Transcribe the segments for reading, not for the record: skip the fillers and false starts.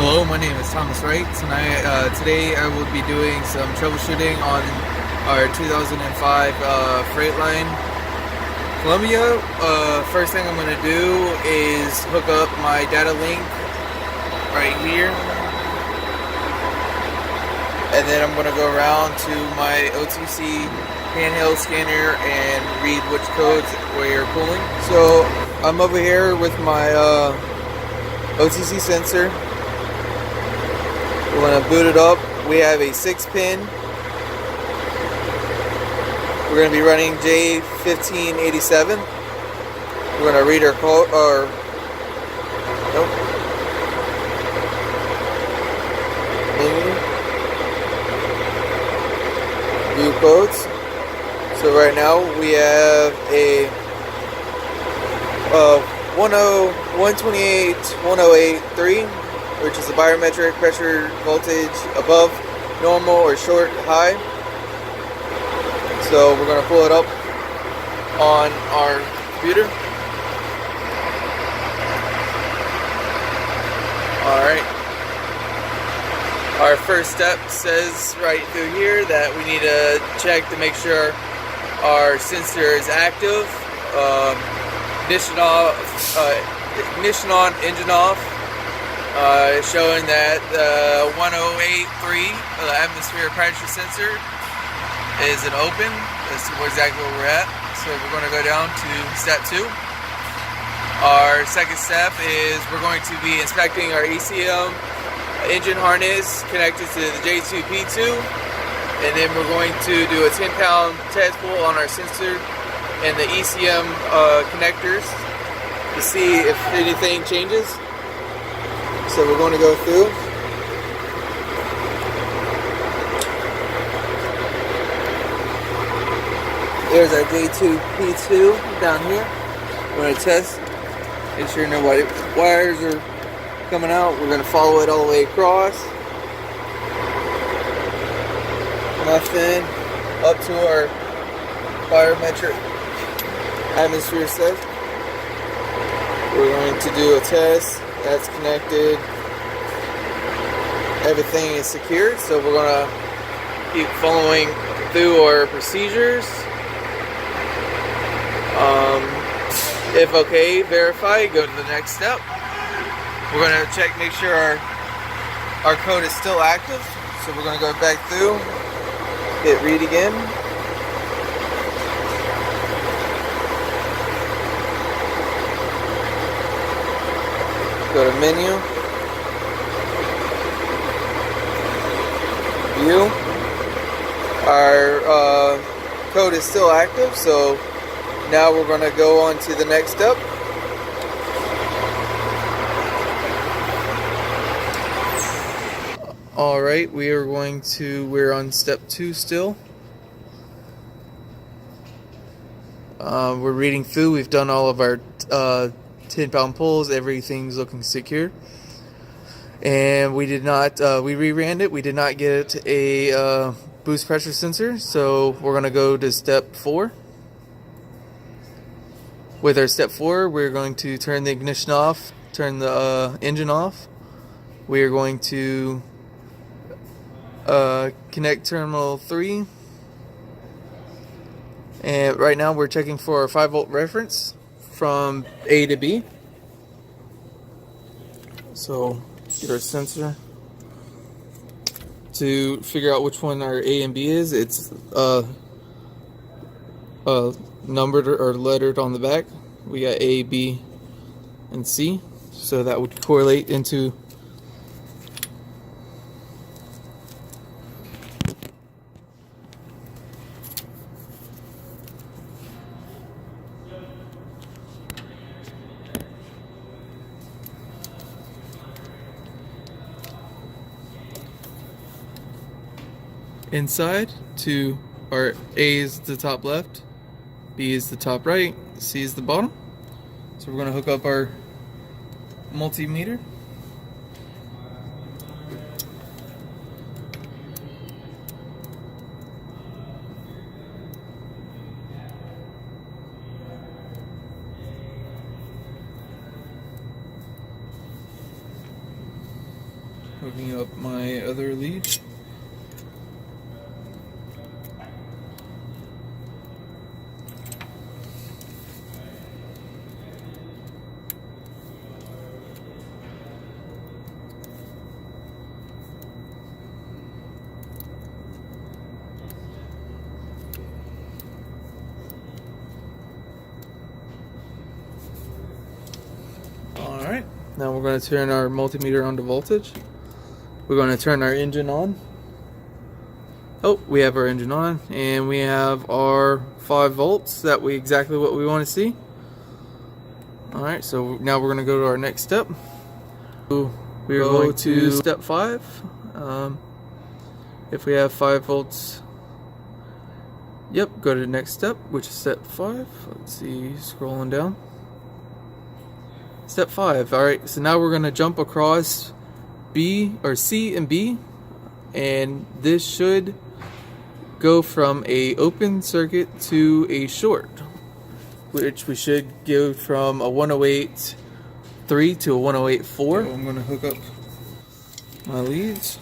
Hello, my name is Thomas Wright. Today I will be doing some troubleshooting on our 2005 Freightliner Columbia. First thing I'm going to do is hook up my data link right here. And then I'm going to go around to my OTC handheld scanner and read which codes we're pulling. So I'm over here with my OTC sensor. We're going to boot it up. We have a 6-pin. We're going to be running J1587. We're going to read our code, view codes. So right now we have a 128.108.3, which is a barometric pressure voltage above normal or short high. So we're going to pull it up on our computer. Alright. Our first step says right through here that we need to check to make sure our sensor is active. Ignition on, engine off. Showing that 108.3 the atmosphere pressure sensor is an open. That's exactly where we're at. So we're going to go down to step 2. Our second step is we're going to be inspecting our ECM engine harness connected to the J2P2, and then we're going to do a 10-pound test pull on our sensor and the ECM connectors to see if anything changes. So we're going to go through. There's our J2P2 down here. We're going to test, make sure no wires are coming out. We're going to follow it all the way across. Nothing. Up to our barometric atmosphere set. We're going to do a test. That's connected. Everything is secured, so we're going to keep following through our procedures. If okay, verify, go to the next step. We're going to check, make sure our code is still active. So we're going to go back through, hit read again. Go to menu, view. Our code is still active, so now we're going to go on to the next step. Alright, we're on step 2 still. We're reading through, we've done all of our 10-pound pulls, everything's looking secure. And we did not, we reran it, we did not get a boost pressure sensor, so we're going to go to step 4. With our step 4, we're going to turn the ignition off, turn the engine off. We are going to connect terminal 3. And right now we're checking for a 5-volt reference from A to B. So get our sensor to figure out which one our A and B is. It's numbered or lettered on the back. We got A, B, and C, so that would correlate into inside to our A is the top left, B is the top right, C is the bottom. So we're going to hook up our multimeter. Hooking up my other lead. Alright, now we're going to turn our multimeter on to voltage. We're going to turn our engine on. Oh, we have our engine on, and we have our 5 volts. That we exactly what we want to see. Alright, so now we're going to go to our next step. We're going to step 5. If we have 5 volts, yep, go to the next step, which is step 5. Let's see, scrolling down. Step 5. Alright, so now we're going to jump across B or C and B, and this should go from a open circuit to a short, which we should go from a 108.3 to a 108.4. So I'm going to hook up my leads.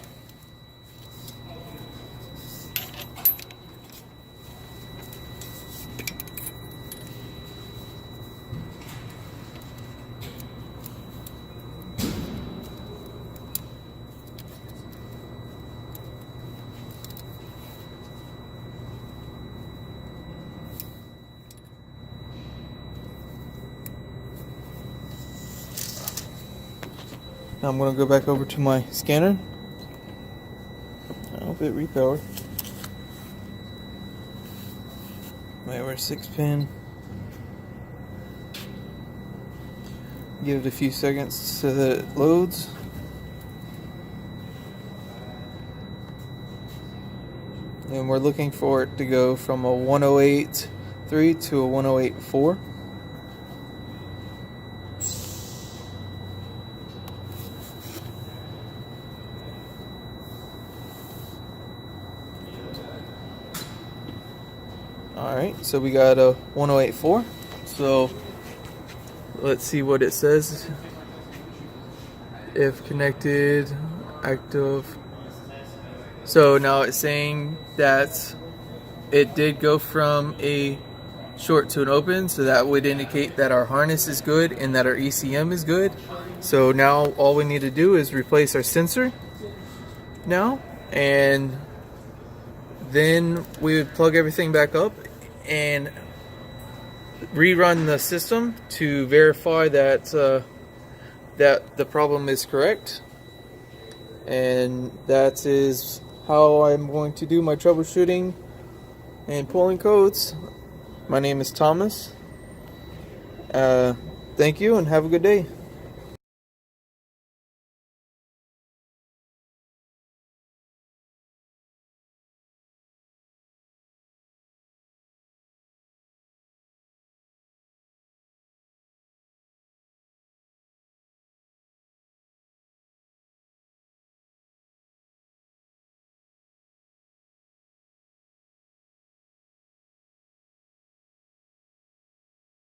Now I'm going to go back over to my scanner. I hope it repowered. My OR6 pin. Give it a few seconds so that it loads. And we're looking for it to go from a 108.3 to a 108.4. Alright, so we got a 108.4. So let's see what it says. If connected, active. So now it's saying that it did go from a short to an open, so that would indicate that our harness is good and that our ECM is good. So now all we need to do is replace our sensor now, and then we would plug everything back up and rerun the system to verify that that the problem is correct. And that is how I'm going to do my troubleshooting and pulling codes. My name is Thomas. Thank you and have a good day.